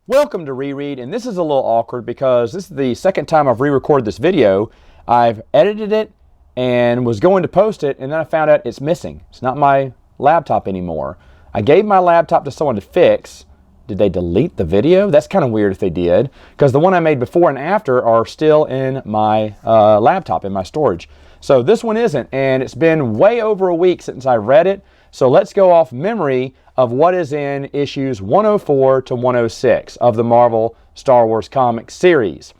Welcome to Reread, and this is a little awkward because this is the second time I've re-recorded this video. I've edited it and was going to post it, and then I found out it's missing. It's not my laptop anymore. I gave my laptop to someone to fix. Did they delete the video? That's kind of weird if they did, because the one I made before and after are still in my laptop, in my storage. So this one isn't, and it's been way over a week since I read it. So let's go off memory of what is in issues 104 to 106 of the Marvel Star Wars comic series.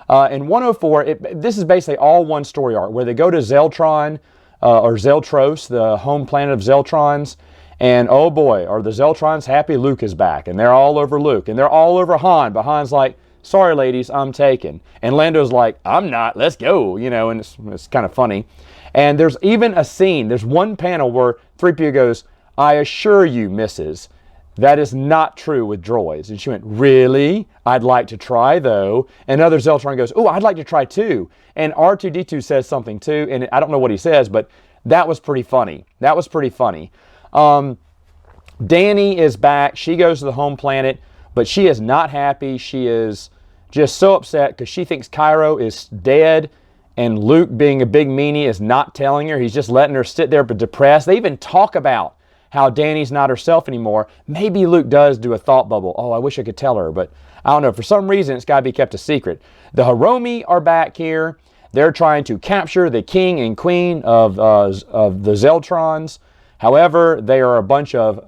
In 104, this is basically all one story arc where they go to Zeltron, or Zeltros, the home planet of Zeltrons, and oh boy, are the Zeltrons happy Luke is back, and they're all over Luke, and they're all over Han, but Han's like, sorry ladies, I'm taken. And Lando's like, I'm not, let's go, you know, and it's kind of funny. And there's even a scene, there's one panel where 3PO goes, I assure you, Mrs., that is not true with droids. And she went, really? I'd like to try, though. And another Zeltron goes, oh, I'd like to try, too. And R2-D2 says something, too. And I don't know what he says, but that was pretty funny. That was pretty funny. Dani is back. She goes to the home planet, but she is not happy. She is just so upset because she thinks Cairo is dead. And Luke, being a big meanie, is not telling her. He's just letting her sit there but depressed. They even talk about how Dani's not herself anymore. Maybe Luke does do a thought bubble. Oh, I wish I could tell her, but I don't know. For some reason, it's got to be kept a secret. The Hiromi are back here. They're trying to capture the king and queen of the Zeltrons. However, they are a bunch of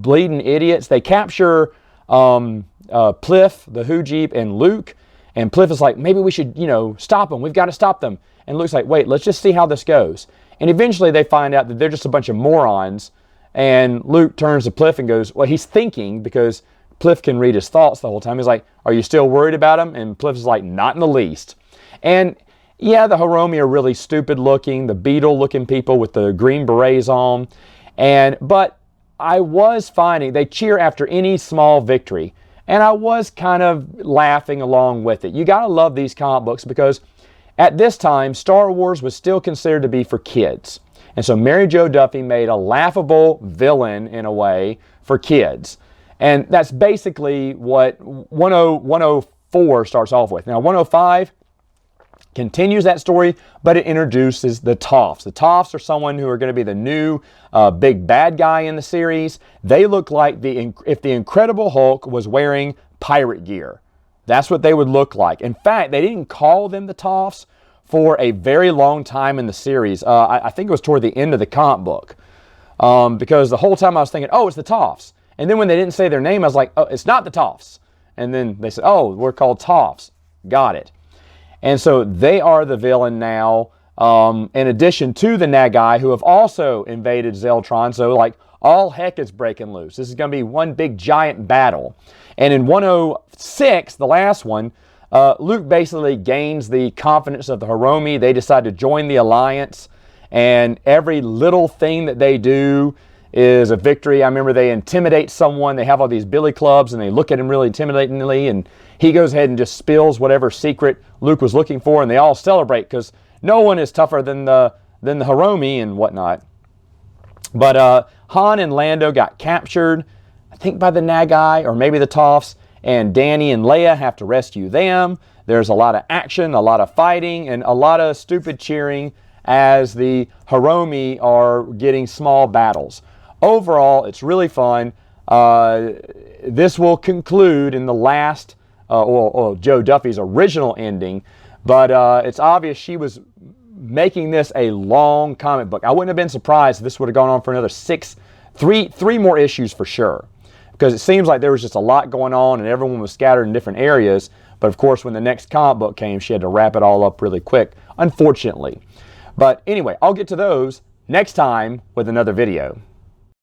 bleeding idiots. They capture Pliff, the Hujib, and Luke. And Pliff is like, maybe we should, stop them. We've got to stop them. And Luke's like, wait, let's just see how this goes. And eventually they find out that they're just a bunch of morons. And Luke turns to Pliff and goes, well, he's thinking, because Pliff can read his thoughts the whole time. He's like, are you still worried about him? And Pliff is like, not in the least. And yeah, the Hiromi are really stupid looking, the beetle looking people with the green berets on. But I was finding they cheer after any small victory. And I was kind of laughing along with it. You got to love these comic books because at this time, Star Wars was still considered to be for kids. And so Mary Jo Duffy made a laughable villain, in a way, for kids. And that's basically what 104 starts off with. Now, 105 continues that story, but it introduces the Toffs. The Toffs are someone who are going to be the new big bad guy in the series. They look like if the Incredible Hulk was wearing pirate gear. That's what they would look like. In fact, they didn't call them the Toffs for a very long time in the series. I think it was toward the end of the comic book. Because the whole time I was thinking, oh, it's the Toffs. And then when they didn't say their name, I was like, oh, it's not the Toffs. And then they said, oh, we're called Toffs. Got it. And so they are the villain now, in addition to the Nagai, who have also invaded Zeltron. So like all heck is breaking loose. This is going to be one big giant battle. And in 106, the last one, Luke basically gains the confidence of the Hiromi. They decide to join the Alliance, and every little thing that they do is a victory. I remember they intimidate someone. They have all these billy clubs, and they look at him really intimidatingly, and he goes ahead and just spills whatever secret Luke was looking for, and they all celebrate because no one is tougher than the Hiromi and whatnot. But Han and Lando got captured, I think by the Nagai or maybe the Toffs, and Dani and Leia have to rescue them. There's a lot of action, a lot of fighting, and a lot of stupid cheering as the Hiromi are getting small battles. Overall, it's really fun. This will conclude in the last, Jo Duffy's original ending, but it's obvious she was making this a long comic book. I wouldn't have been surprised if this would have gone on for another three more issues for sure. Because it seems like there was just a lot going on and everyone was scattered in different areas. But of course, when the next comic book came, she had to wrap it all up really quick, unfortunately. But anyway, I'll get to those next time with another video.